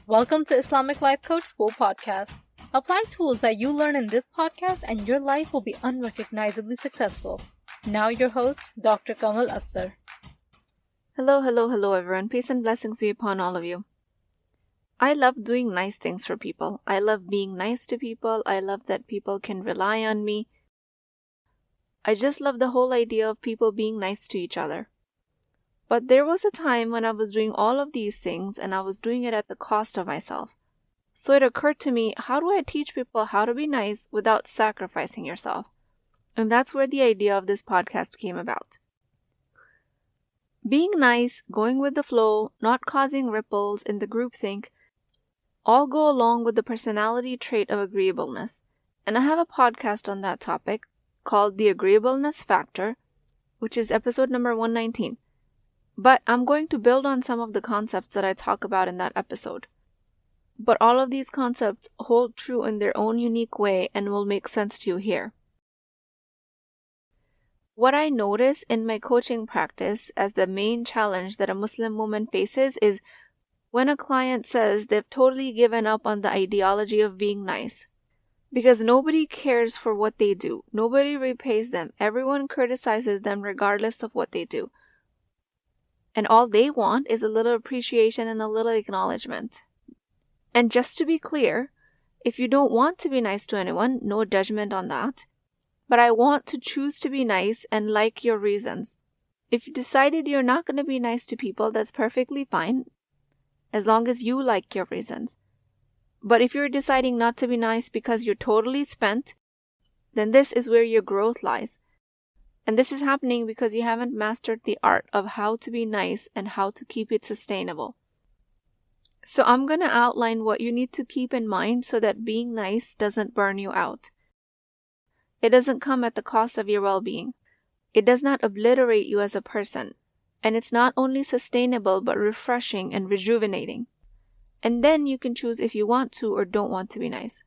Welcome to Islamic Life Coach School podcast. Apply tools that you learn in this podcast and your life will be unrecognizably successful. Now your host, Dr. Kamal Akhtar. Hello everyone. Peace and blessings be upon all of you. I love doing nice things for people. I love being nice to people. I love that people can rely on me. I just love the whole idea of people being nice to each other. But there was a time when I was doing all of these things and I was doing it at the cost of myself. So it occurred to me, how do I teach people how to be nice without sacrificing yourself? And that's where the idea of this podcast came about. Being nice, going with the flow, not causing ripples in the groupthink, all go along with the personality trait of agreeableness. And I have a podcast on that topic called The Agreeableness Factor, which is episode number 119. But I'm going to build on some of the concepts that I talk about in that episode. But all of these concepts hold true in their own unique way and will make sense to you here. What I notice in my coaching practice as the main challenge that a Muslim woman faces is when a client says they've totally given up on the ideology of being nice. Because nobody cares for what they do. Nobody repays them. Everyone criticizes them regardless of what they do. And all they want is a little appreciation and a little acknowledgement. And just to be clear, if you don't want to be nice to anyone, no judgment on that. But I want to choose to be nice and like your reasons. If you decided you're not going to be nice to people, that's perfectly fine, as long as you like your reasons. But if you're deciding not to be nice because you're totally spent, then this is where your growth lies. And this is happening because you haven't mastered the art of how to be nice and how to keep it sustainable. So I'm going to outline what you need to keep in mind so that being nice doesn't burn you out. It doesn't come at the cost of your well-being. It does not obliterate you as a person. And it's not only sustainable but refreshing and rejuvenating. And then you can choose if you want to or don't want to be nice.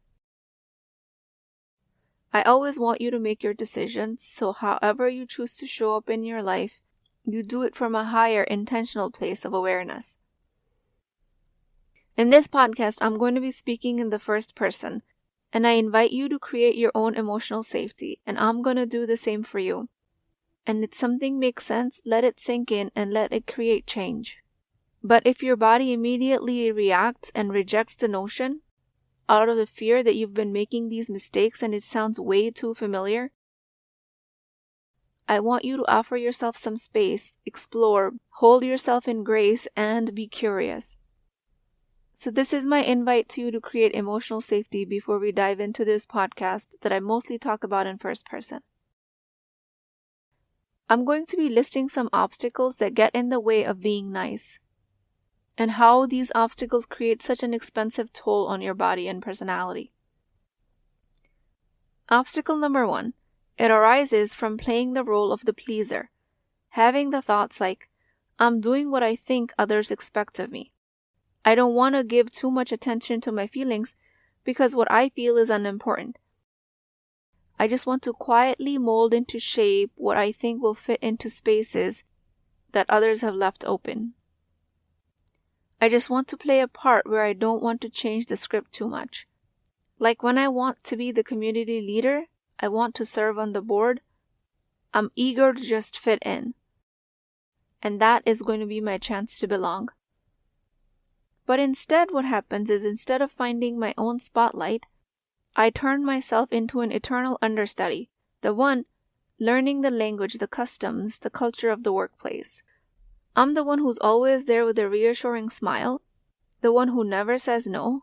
I always want you to make your decisions, so however you choose to show up in your life, you do it from a higher intentional place of awareness. In this podcast, I'm going to be speaking in the first person, and I invite you to create your own emotional safety, and I'm going to do the same for you. And if something makes sense, let it sink in and let it create change. But if your body immediately reacts and rejects the notion, out of the fear that you've been making these mistakes and it sounds way too familiar, I want you to offer yourself some space, explore, hold yourself in grace, and be curious. So this is my invite to you to create emotional safety before we dive into this podcast that I mostly talk about in first person. I'm going to be listing some obstacles that get in the way of being nice, and how these obstacles create such an expensive toll on your body and personality. Obstacle number 1. It arises from playing the role of the pleaser, having the thoughts like, I'm doing what I think others expect of me. I don't want to give too much attention to my feelings because what I feel is unimportant. I just want to quietly mold into shape what I think will fit into spaces that others have left open. I just want to play a part where I don't want to change the script too much. Like when I want to be the community leader, I want to serve on the board, I'm eager to just fit in. And that is going to be my chance to belong. But instead what happens is instead of finding my own spotlight, I turn myself into an eternal understudy, the one learning the language, the customs, the culture of the workplace. I'm the one who's always there with a reassuring smile, the one who never says no.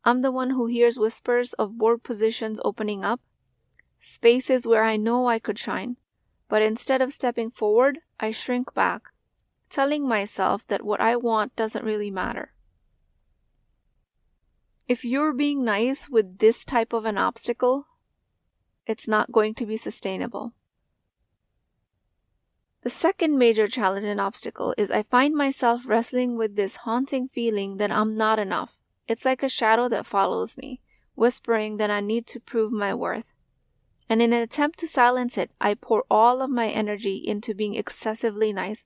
I'm the one who hears whispers of board positions opening up, spaces where I know I could shine. But instead of stepping forward, I shrink back, telling myself that what I want doesn't really matter. If you're being nice with this type of an obstacle, it's not going to be sustainable. The second major challenge and obstacle is I find myself wrestling with this haunting feeling that I'm not enough. It's like a shadow that follows me, whispering that I need to prove my worth. And in an attempt to silence it, I pour all of my energy into being excessively nice,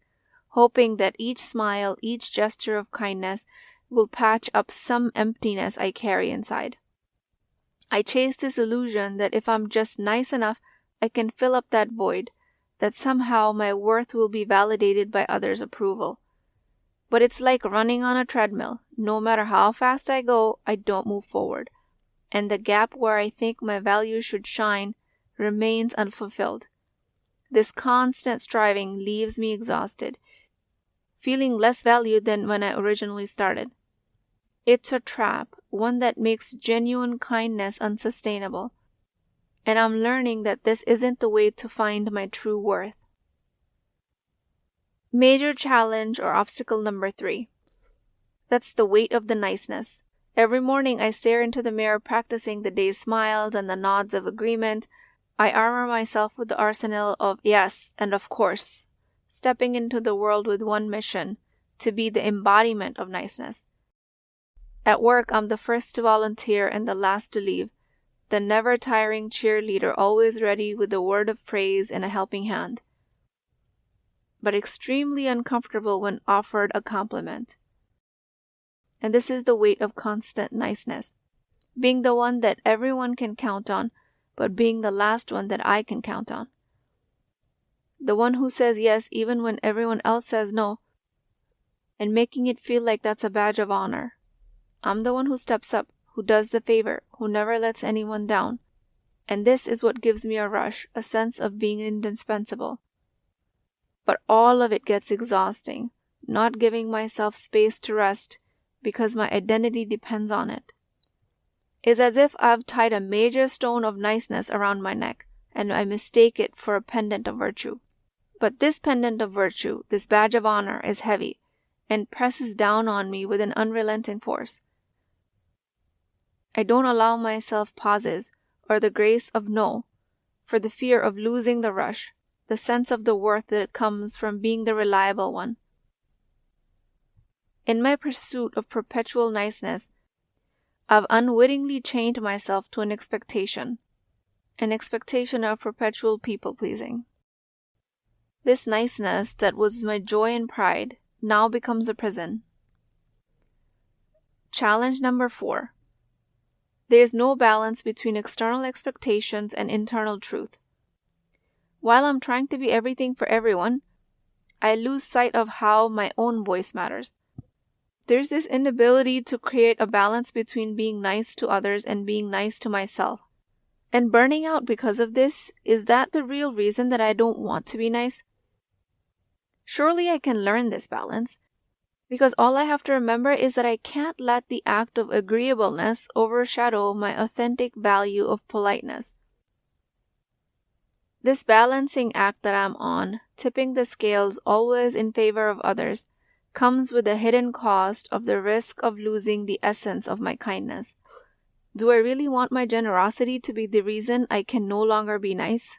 hoping that each smile, each gesture of kindness will patch up some emptiness I carry inside. I chase this illusion that if I'm just nice enough, I can fill up that void, that somehow my worth will be validated by others' approval. But it's like running on a treadmill. No matter how fast I go, I don't move forward. And the gap where I think my value should shine remains unfulfilled. This constant striving leaves me exhausted, feeling less valued than when I originally started. It's a trap, one that makes genuine kindness unsustainable. And I'm learning that this isn't the way to find my true worth. Major challenge or obstacle number 3. That's the weight of the niceness. Every morning I stare into the mirror practicing the day's smiles and the nods of agreement. I armor myself with the arsenal of yes and of course, stepping into the world with one mission, to be the embodiment of niceness. At work, I'm the first to volunteer and the last to leave, the never-tiring cheerleader always ready with a word of praise and a helping hand, but extremely uncomfortable when offered a compliment. And this is the weight of constant niceness, being the one that everyone can count on, but being the last one that I can count on. The one who says yes even when everyone else says no, and making it feel like that's a badge of honor. I'm the one who steps up, who does the favor, who never lets anyone down. And this is what gives me a rush, a sense of being indispensable. But all of it gets exhausting, not giving myself space to rest because my identity depends on it. It's as if I've tied a major stone of niceness around my neck, and I mistake it for a pendant of virtue. But this pendant of virtue, this badge of honor, is heavy and presses down on me with an unrelenting force. I don't allow myself pauses or the grace of no, for the fear of losing the rush, the sense of the worth that comes from being the reliable one. In my pursuit of perpetual niceness, I've unwittingly chained myself to an expectation of perpetual people-pleasing. This niceness that was my joy and pride now becomes a prison. Challenge number 4. There is no balance between external expectations and internal truth. While I'm trying to be everything for everyone, I lose sight of how my own voice matters. There's this inability to create a balance between being nice to others and being nice to myself. And burning out because of this, is that the real reason that I don't want to be nice? Surely I can learn this balance, because all I have to remember is that I can't let the act of agreeableness overshadow my authentic value of politeness. This balancing act that I'm on, tipping the scales always in favor of others, comes with a hidden cost of the risk of losing the essence of my kindness. Do I really want my generosity to be the reason I can no longer be nice?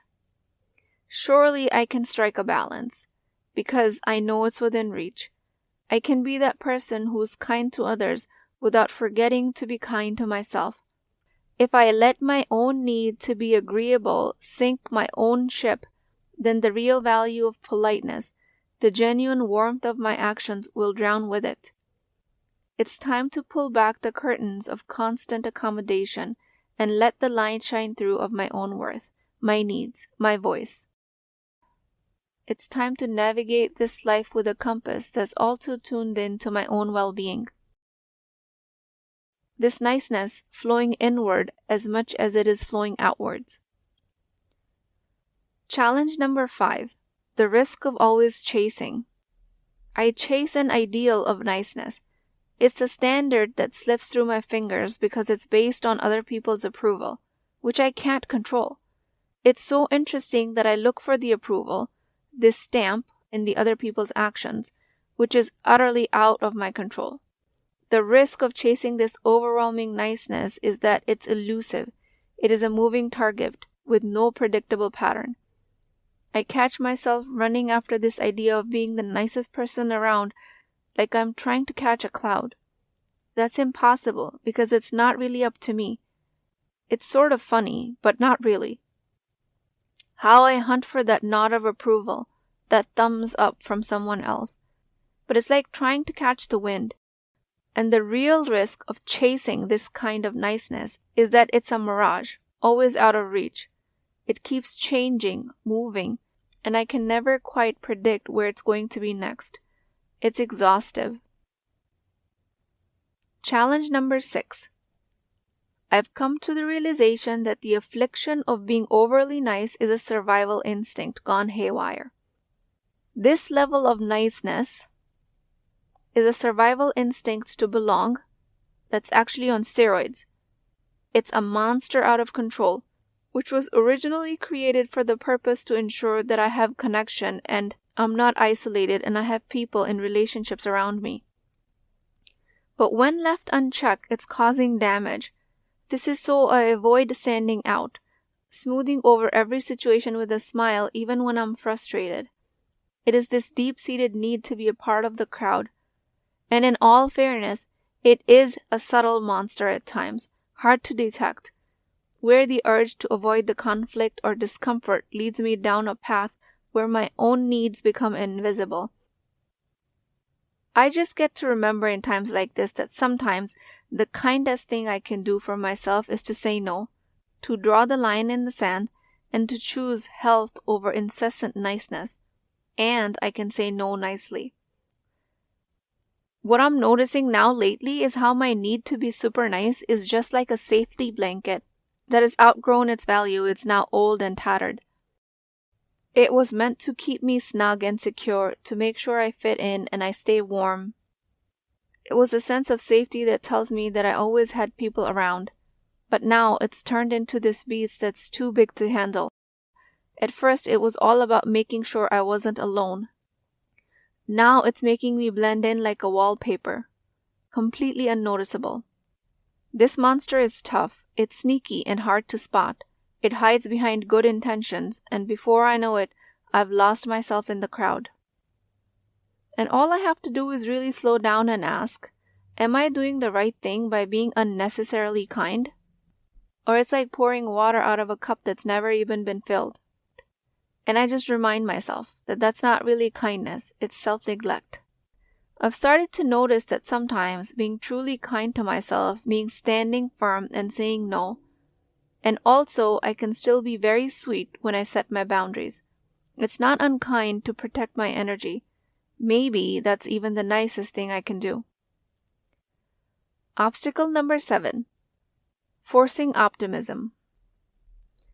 Surely I can strike a balance, because I know it's within reach. I can be that person who's kind to others without forgetting to be kind to myself. If I let my own need to be agreeable sink my own ship, then the real value of politeness, the genuine warmth of my actions, will drown with it. It's time to pull back the curtains of constant accommodation and let the light shine through of my own worth, my needs, my voice. It's time to navigate this life with a compass that's also tuned in to my own well-being. This niceness flowing inward as much as it is flowing outwards. Challenge number 5. The risk of always chasing. I chase an ideal of niceness. It's a standard that slips through my fingers because it's based on other people's approval, which I can't control. It's so interesting that I look for the approval, this stamp, in the other people's actions, which is utterly out of my control. The risk of chasing this overwhelming niceness is that it's elusive. It is a moving target with no predictable pattern. I catch myself running after this idea of being the nicest person around, like I'm trying to catch a cloud. That's impossible because it's not really up to me. It's sort of funny, but not really. How I hunt for that nod of approval, that thumbs up from someone else. But it's like trying to catch the wind. And the real risk of chasing this kind of niceness is that it's a mirage, always out of reach. It keeps changing, moving, and I can never quite predict where it's going to be next. It's exhaustive. Challenge number 6. I've come to the realization that the affliction of being overly nice is a survival instinct gone haywire. This level of niceness is a survival instinct to belong that's actually on steroids. It's a monster out of control, which was originally created for the purpose to ensure that I have connection and I'm not isolated and I have people in relationships around me. But when left unchecked, it's causing damage. This is so I avoid standing out, smoothing over every situation with a smile even when I'm frustrated. It is this deep-seated need to be a part of the crowd. And in all fairness, it is a subtle monster at times, hard to detect, where the urge to avoid the conflict or discomfort leads me down a path where my own needs become invisible. I just get to remember in times like this that sometimes the kindest thing I can do for myself is to say no, to draw the line in the sand, and to choose health over incessant niceness. And I can say no nicely. What I'm noticing now lately is how my need to be super nice is just like a safety blanket that has outgrown its value. It's now old and tattered. It was meant to keep me snug and secure, to make sure I fit in and I stay warm. It was a sense of safety that tells me that I always had people around. But now it's turned into this beast that's too big to handle. At first it was all about making sure I wasn't alone. Now it's making me blend in like a wallpaper, completely unnoticeable. This monster is tough, it's sneaky and hard to spot. It hides behind good intentions, and before I know it, I've lost myself in the crowd. And all I have to do is really slow down and ask, am I doing the right thing by being unnecessarily kind? Or it's like pouring water out of a cup that's never even been filled. And I just remind myself that that's not really kindness, it's self-neglect. I've started to notice that sometimes being truly kind to myself means standing firm and saying no. And also, I can still be very sweet when I set my boundaries. It's not unkind to protect my energy. Maybe that's even the nicest thing I can do. Obstacle number 7. Forcing optimism.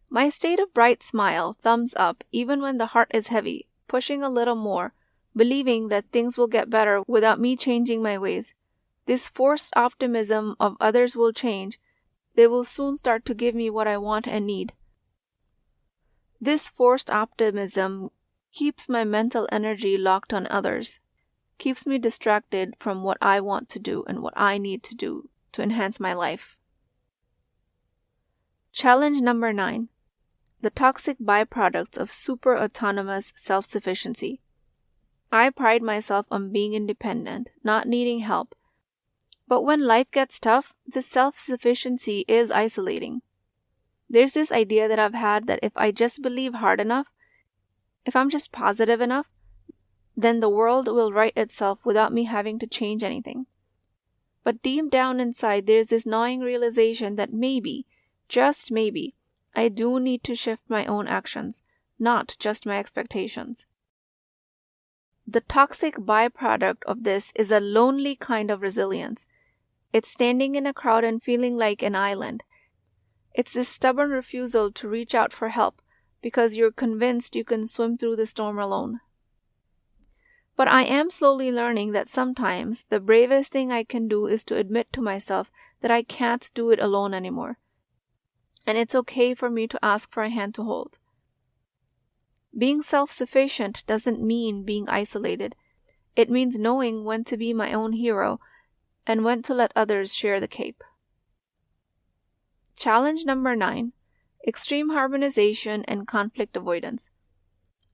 My state of bright smile, thumbs up, even when the heart is heavy, pushing a little more, believing that things will get better without me changing my ways. This forced optimism of others will change. They will soon start to give me what I want and need. This forced optimism keeps my mental energy locked on others, keeps me distracted from what I want to do and what I need to do to enhance my life. Challenge number 9. The toxic byproducts of super autonomous self-sufficiency. I pride myself on being independent, not needing help. But when life gets tough, this self-sufficiency is isolating. There's this idea that I've had that if I just believe hard enough, if I'm just positive enough, then the world will right itself without me having to change anything. But deep down inside, there's this gnawing realization that maybe, just maybe, I do need to shift my own actions, not just my expectations. The toxic byproduct of this is a lonely kind of resilience. It's standing in a crowd and feeling like an island. It's this stubborn refusal to reach out for help because you're convinced you can swim through the storm alone. But I am slowly learning that sometimes the bravest thing I can do is to admit to myself that I can't do it alone anymore. And it's okay for me to ask for a hand to hold. Being self-sufficient doesn't mean being isolated. It means knowing when to be my own hero and when to let others share the cape. Challenge number 9. Extreme harmonization and conflict avoidance.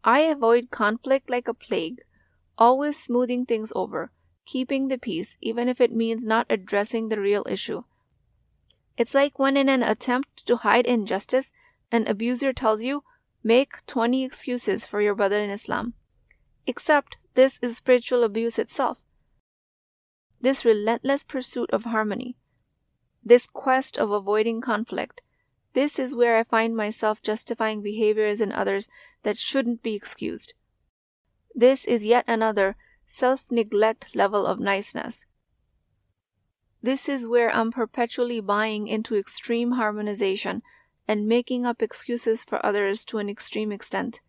I avoid conflict like a plague, always smoothing things over, keeping the peace even if it means not addressing the real issue. It's like when in an attempt to hide injustice, an abuser tells you, make 20 excuses for your brother in Islam. Except this is spiritual abuse itself. this relentless pursuit of harmony, this quest of avoiding conflict, this is where I find myself justifying behaviors in others that shouldn't be excused. This is yet another self-neglect level of niceness. This is where I'm perpetually buying into extreme harmonization and making up excuses for others to an extreme extent.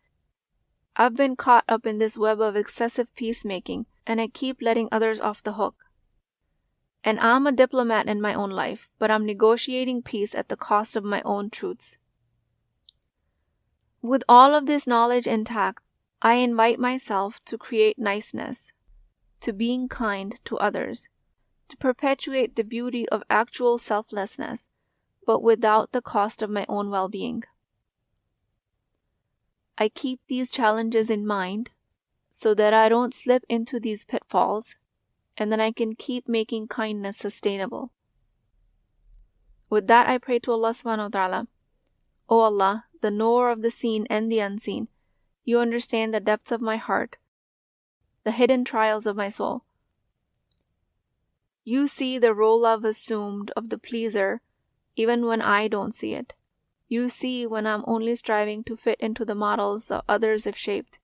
I've been caught up in this web of excessive peacemaking, and I keep letting others off the hook. And I'm a diplomat in my own life, but I'm negotiating peace at the cost of my own truths. With all of this knowledge intact, I invite myself to create niceness, to being kind to others, to perpetuate the beauty of actual selflessness, but without the cost of my own well-being. I keep these challenges in mind so that I don't slip into these pitfalls, and then I can keep making kindness sustainable. With that, I pray to Allah subhanahu wa ta'ala. O Allah, the knower of the seen and the unseen, you understand the depths of my heart, the hidden trials of my soul. You see the role I've assumed of the pleaser even when I don't see it. You see when I'm only striving to fit into the models that others have shaped.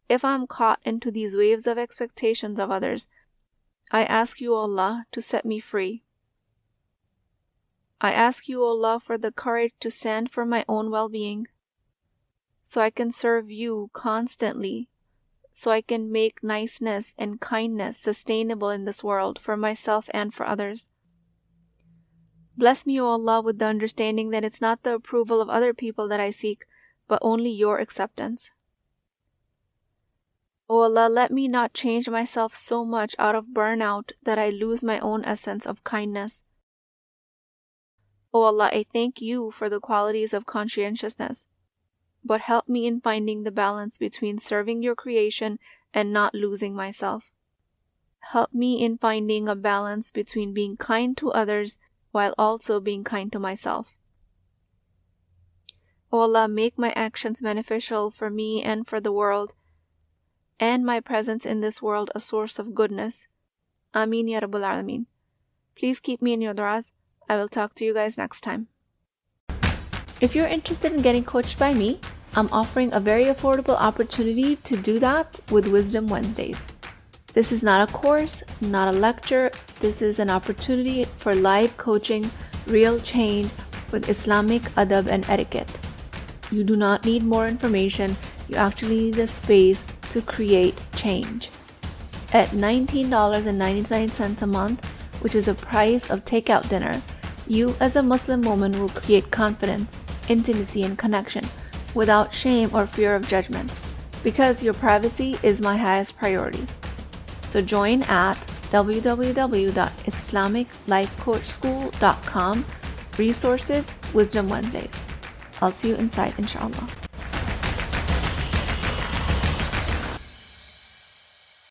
If I'm caught into these waves of expectations of others, I ask you, Allah, to set me free. I ask you, Allah, for the courage to stand for my own well-being, so I can serve you constantly, so I can make niceness and kindness sustainable in this world for myself and for others. Bless me, O Allah, with the understanding that it's not the approval of other people that I seek, but only your acceptance. O Allah, let me not change myself so much out of burnout that I lose my own essence of kindness. O Allah, I thank you for the qualities of conscientiousness, but help me in finding the balance between serving your creation and not losing myself. Help me in finding a balance between being kind to others while also being kind to myself. O Allah, make my actions beneficial for me and for the world, and my presence in this world a source of goodness. Ameen Ya Rabbul Alameen. Please keep me in your du'as. I will talk to you guys next time. If you're interested in getting coached by me, I'm offering a very affordable opportunity to do that with Wisdom Wednesdays. This is not a course, not a lecture. This is an opportunity for live coaching, real change with Islamic adab and etiquette. You do not need more information. You actually need a space to create change. At $19.99 a month, which is the price of takeout dinner, you as a Muslim woman will create confidence, intimacy, and connection without shame or fear of judgment, because your privacy is my highest priority. So join at www.islamiclifecoachschool.com, resources, Wisdom Wednesdays. I'll see you inside, inshallah.